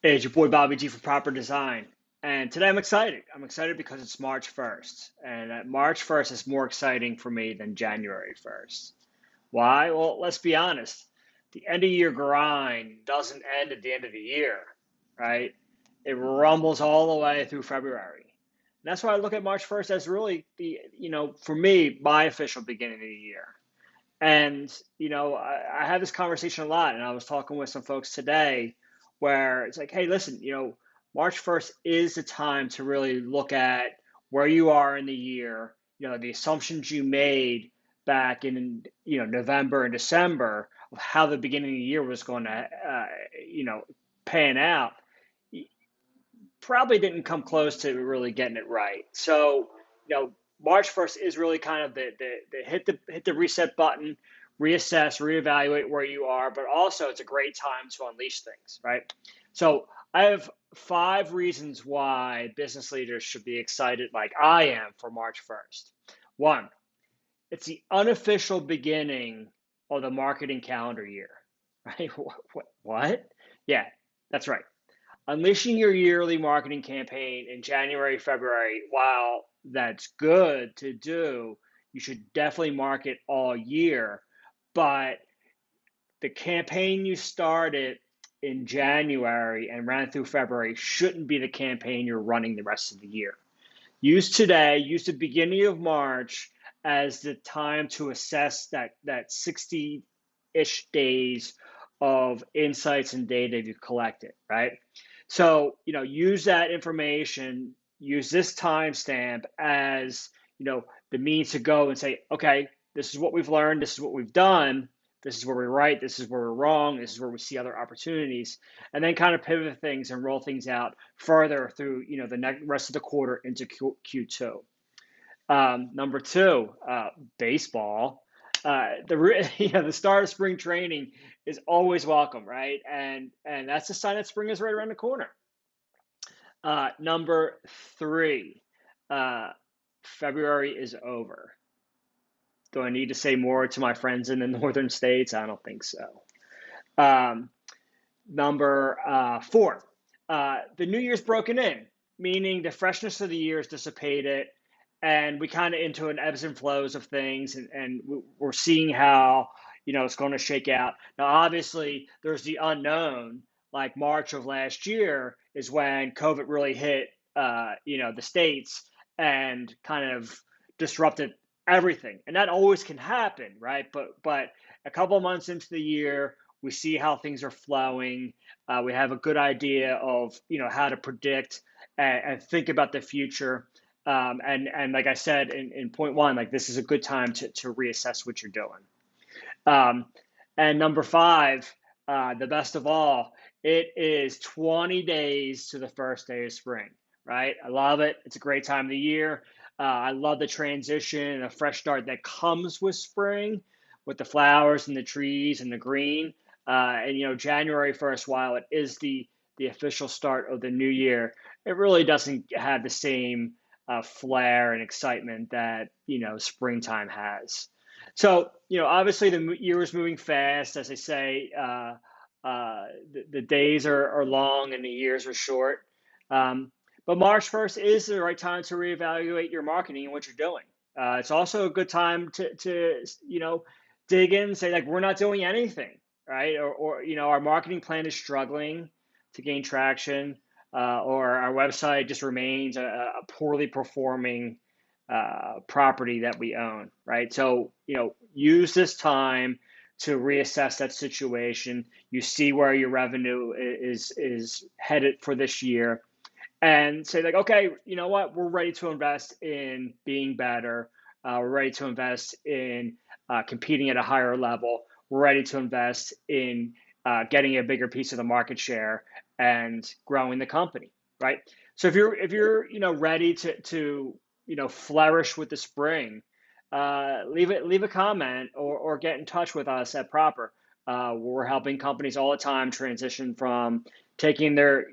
Hey, it's your boy Bobby G for Proper Design. And today I'm excited. I'm excited because it's March 1st. And March 1st is more exciting for me than January 1st. Why? Well, let's be honest. The end of year grind doesn't end at the end of the year, right? It rumbles all the way through February. And that's why I look at March 1st as really for me, my official beginning of the year. And, I have this conversation a lot, and I was talking with some folks today where it's like, hey, listen, March 1st is the time to really look at where you are in the year, the assumptions you made back in, November and December of how the beginning of the year was going to, pan out, probably didn't come close to really getting it right. So, March 1st is really kind of the hit the reset button, reassess, reevaluate where you are, but also it's a great time to unleash things, right? So I have 5 reasons why business leaders should be excited like I am for March 1st. One, it's the unofficial beginning of the marketing calendar year, right? What? Yeah, that's right. Unleashing your yearly marketing campaign in January, February, while that's good to do, you should definitely market all year. But the campaign you started in January and ran through February shouldn't be the campaign you're running the rest of the year. Use the beginning of March as the time to assess that 60-ish days of insights and data you've collected, right? So, use that information, use this timestamp as, the means to go and say, okay, this is what we've learned, this is what we've done, this is where we're right, this is where we're wrong, this is where we see other opportunities, and then kind of pivot things and roll things out further through, the next rest of the quarter into Q2. Number two, baseball. The start of spring training is always welcome, right? And that's a sign that spring is right around the corner. Number three, uh, February is over. Do I need to say more to my friends in the northern states? I don't think so. Um, Number four, the new year's broken in, meaning the freshness of the year is dissipated, and we kind of into an ebbs and flows of things, and we're seeing how it's going to shake out. Now, obviously, there's the unknown. Like March of last year is when COVID really hit, the states and kind of disrupted everything, and that always can happen, right? But a couple of months into the year, we see how things are flowing. We have a good idea of how to predict and think about the future. And like I said in point one, like this is a good time to reassess what you're doing. Um, and number five, the best of all, it is 20 days to the first day of spring, right? I love it. It's a great time of the year. I love the transition and a fresh start that comes with spring, with the flowers and the trees and the green. And January 1st, while it is the official start of the new year, it really doesn't have the same flair and excitement that springtime has. So obviously the year is moving fast, as I say. The days are long and the years are short. Um, but March 1st is the right time to reevaluate your marketing and what you're doing. It's also a good time to dig in and say, like, we're not doing anything, right? Or our marketing plan is struggling to gain traction, or our website just remains a poorly performing property that we own, right? So, use this time to reassess that situation. You see where your revenue is headed for this year, and say like, okay, you know what? We're ready to invest in being better. We're ready to invest in competing at a higher level. We're ready to invest in getting a bigger piece of the market share and growing the company, right? So if you're ready to flourish with the spring, leave a comment or get in touch with us at Proper. We're helping companies all the time transition from taking their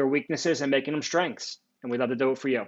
weaknesses and making them strengths, and we'd love to do it for you.